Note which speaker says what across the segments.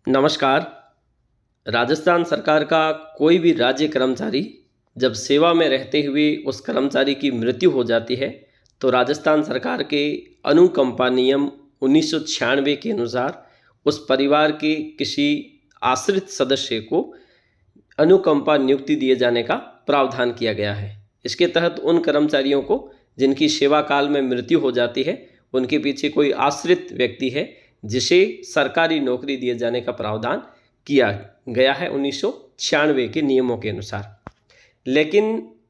Speaker 1: नमस्कार। राजस्थान सरकार का कोई भी राज्य कर्मचारी जब सेवा में रहते हुए उस कर्मचारी की मृत्यु हो जाती है तो राजस्थान सरकार के अनुकंपा नियम 1996 के अनुसार उस परिवार के किसी आश्रित सदस्य को अनुकंपा नियुक्ति दिए जाने का प्रावधान किया गया है। इसके तहत उन कर्मचारियों को जिनकी सेवा काल में मृत्यु हो जाती है, उनके पीछे कोई आश्रित व्यक्ति है जिसे सरकारी नौकरी दिए जाने का प्रावधान किया गया है 1996 के नियमों के अनुसार। लेकिन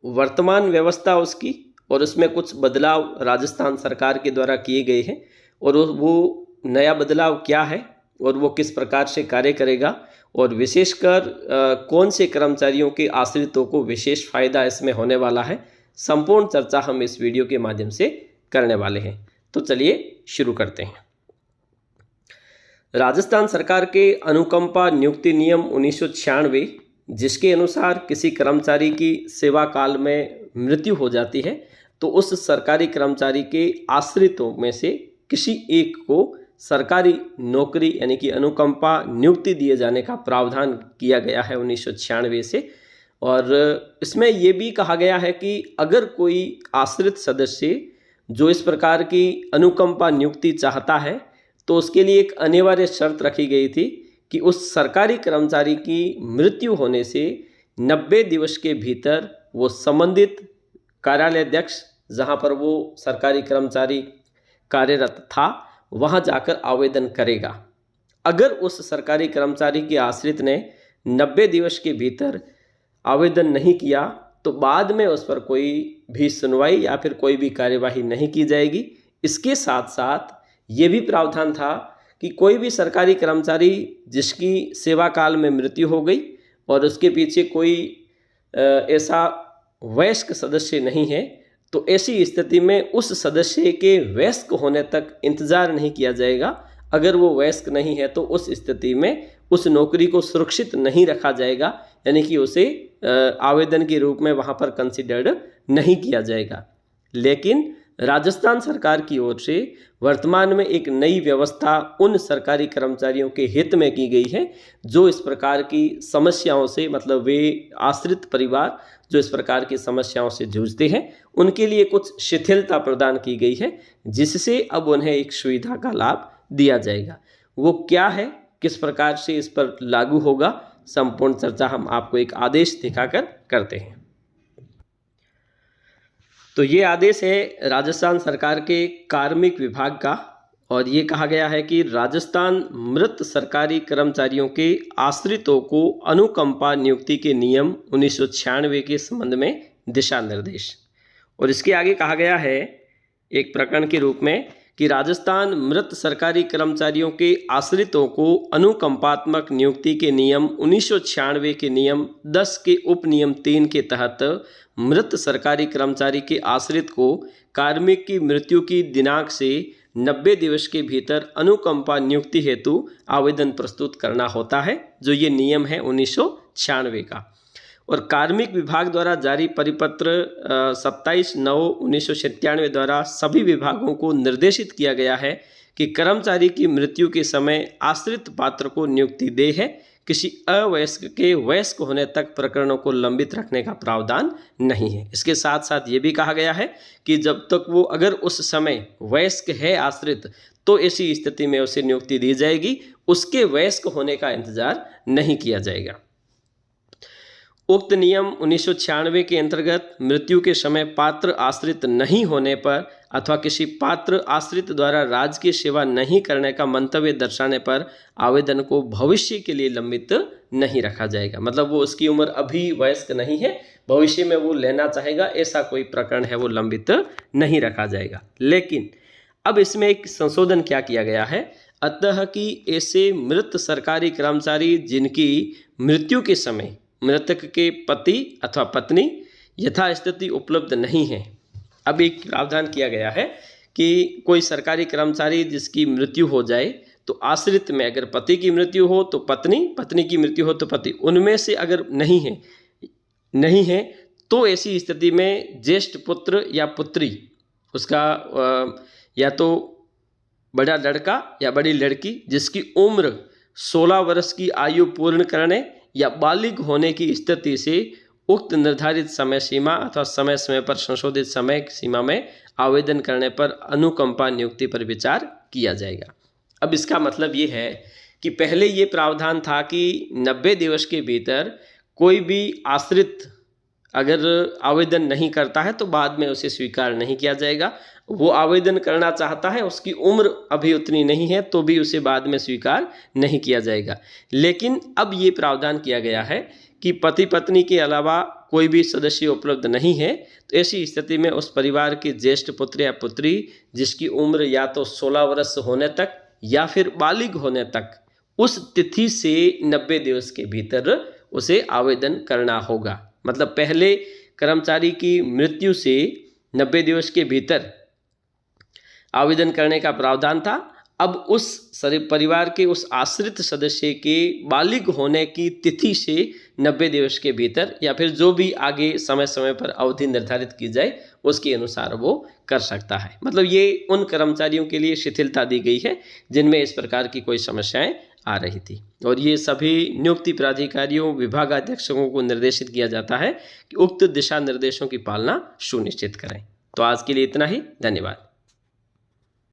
Speaker 1: वर्तमान व्यवस्था उसकी और उसमें कुछ बदलाव राजस्थान सरकार के द्वारा किए गए हैं और वो नया बदलाव क्या है और वो किस प्रकार से कार्य करेगा और विशेषकर कौन से कर्मचारियों के आश्रितों को विशेष फायदा इसमें होने वाला है, संपूर्ण चर्चा हम इस वीडियो के माध्यम से करने वाले हैं। तो चलिए शुरू करते हैं। राजस्थान सरकार के अनुकंपा नियुक्ति नियम 1996 जिसके अनुसार किसी कर्मचारी की सेवा काल में मृत्यु हो जाती है तो उस सरकारी कर्मचारी के आश्रितों में से किसी एक को सरकारी नौकरी यानी कि अनुकंपा नियुक्ति दिए जाने का प्रावधान किया गया है 1996 से। और इसमें यह भी कहा गया है कि अगर कोई आश्रित सदस्य जो इस प्रकार की अनुकंपा नियुक्ति चाहता है तो उसके लिए एक अनिवार्य शर्त रखी गई थी कि उस सरकारी कर्मचारी की मृत्यु होने से 90 दिवस के भीतर वो संबंधित कार्यालयाध्यक्ष जहां पर वो सरकारी कर्मचारी कार्यरत था वहां जाकर आवेदन करेगा। अगर उस सरकारी कर्मचारी के आश्रित ने 90 दिवस के भीतर आवेदन नहीं किया तो बाद में उस पर कोई भी सुनवाई या फिर कोई भी कार्यवाही नहीं की जाएगी। इसके साथ साथ ये भी प्रावधान था कि कोई भी सरकारी कर्मचारी जिसकी सेवा काल में मृत्यु हो गई और उसके पीछे कोई ऐसा वयस्क सदस्य नहीं है तो ऐसी स्थिति में उस सदस्य के वयस्क होने तक इंतज़ार नहीं किया जाएगा। अगर वो वयस्क नहीं है तो उस स्थिति में उस नौकरी को सुरक्षित नहीं रखा जाएगा, यानी कि उसे आवेदन के रूप में वहाँ पर कंसिडर्ड नहीं किया जाएगा। लेकिन राजस्थान सरकार की ओर से वर्तमान में एक नई व्यवस्था उन सरकारी कर्मचारियों के हित में की गई है जो इस प्रकार की समस्याओं से, मतलब वे आश्रित परिवार जो इस प्रकार की समस्याओं से जूझते हैं, उनके लिए कुछ शिथिलता प्रदान की गई है जिससे अब उन्हें एक सुविधा का लाभ दिया जाएगा। वो क्या है, किस प्रकार से इस पर लागू होगा, संपूर्ण चर्चा हम आपको एक आदेश दिखाकर करते हैं। तो ये आदेश है राजस्थान सरकार के कार्मिक विभाग का और ये कहा गया है कि राजस्थान मृत सरकारी कर्मचारियों के आश्रितों को अनुकंपा नियुक्ति के नियम 1996 के संबंध में दिशा निर्देश। और इसके आगे कहा गया है एक प्रकरण के रूप में कि राजस्थान मृत सरकारी कर्मचारियों के आश्रितों को अनुकंपात्मक नियुक्ति के नियम 1996 के नियम 10 के उपनियम 3 के तहत मृत सरकारी कर्मचारी के आश्रित को कार्मिक की मृत्यु की दिनांक से 90 दिवस के भीतर अनुकंपा नियुक्ति हेतु आवेदन प्रस्तुत करना होता है, जो ये नियम है 1996 का। और कार्मिक विभाग द्वारा जारी परिपत्र 27/9/1997 द्वारा सभी विभागों को निर्देशित किया गया है कि कर्मचारी की मृत्यु के समय आश्रित पात्र को नियुक्ति दे है। किसी अवयस्क के वयस्क होने तक प्रकरणों को लंबित रखने का प्रावधान नहीं है। इसके साथ साथ ये भी कहा गया है कि जब तक वो अगर उस समय वयस्क है आश्रित तो ऐसी स्थिति में उसे नियुक्ति दी जाएगी, उसके वयस्क होने का इंतजार नहीं किया जाएगा। उक्त नियम 1996 के अंतर्गत मृत्यु के समय पात्र आश्रित नहीं होने पर अथवा किसी पात्र आश्रित द्वारा राजकीय सेवा नहीं करने का मंतव्य दर्शाने पर आवेदन को भविष्य के लिए लंबित नहीं रखा जाएगा। मतलब वो उसकी उम्र अभी वयस्क नहीं है, भविष्य में वो लेना चाहेगा, ऐसा कोई प्रकरण है वो लंबित नहीं रखा जाएगा। लेकिन अब इसमें एक संशोधन क्या किया गया है, अतः कि ऐसे मृत सरकारी कर्मचारी जिनकी मृत्यु के समय मृतक के पति अथवा पत्नी यथास्थिति उपलब्ध नहीं है, अब एक प्रावधान किया गया है कि कोई सरकारी कर्मचारी जिसकी मृत्यु हो जाए तो आश्रित में अगर पति की मृत्यु हो तो पत्नी, पत्नी की मृत्यु हो तो पति, उनमें से अगर नहीं है तो ऐसी स्थिति में ज्येष्ठ पुत्र या पुत्री उसका या तो बड़ा लड़का या बड़ी लड़की जिसकी उम्र 16 वर्ष की आयु पूर्ण करने या बालिग होने की स्थिति से उक्त निर्धारित समय सीमा अथवा समय समय पर संशोधित समय सीमा में आवेदन करने पर अनुकंपा नियुक्ति पर विचार किया जाएगा। अब इसका मतलब ये है कि पहले ये प्रावधान था कि 90 दिवस के भीतर कोई भी आश्रित अगर आवेदन नहीं करता है तो बाद में उसे स्वीकार नहीं किया जाएगा। वो आवेदन करना चाहता है, उसकी उम्र अभी उतनी नहीं है तो भी उसे बाद में स्वीकार नहीं किया जाएगा। लेकिन अब ये प्रावधान किया गया है कि पति पत्नी के अलावा कोई भी सदस्य उपलब्ध नहीं है, तो ऐसी स्थिति में उस परिवार के ज्येष्ठ पुत्र या पुत्री जिसकी उम्र या तो 16 वर्ष होने तक या फिर बालिग होने तक, उस तिथि से 90 दिवस के भीतर उसे आवेदन करना होगा। मतलब पहले कर्मचारी की मृत्यु से 90 दिवस के भीतर आवेदन करने का प्रावधान था। अब उस परिवार के उस आश्रित सदस्य के बालिग होने की तिथि से 90 दिवस के भीतर या फिर जो भी आगे समय समय पर अवधि निर्धारित की जाए उसके अनुसार वो कर सकता है। मतलब ये उन कर्मचारियों के लिए शिथिलता दी गई है जिनमें इस प्रकार की कोई समस्याएं आ रही थी। और ये सभी नियुक्ति प्राधिकारियों विभागाध्यक्षों को निर्देशित किया जाता है कि उक्त दिशा निर्देशों की पालना सुनिश्चित करें। तो आज के लिए इतना ही। धन्यवाद।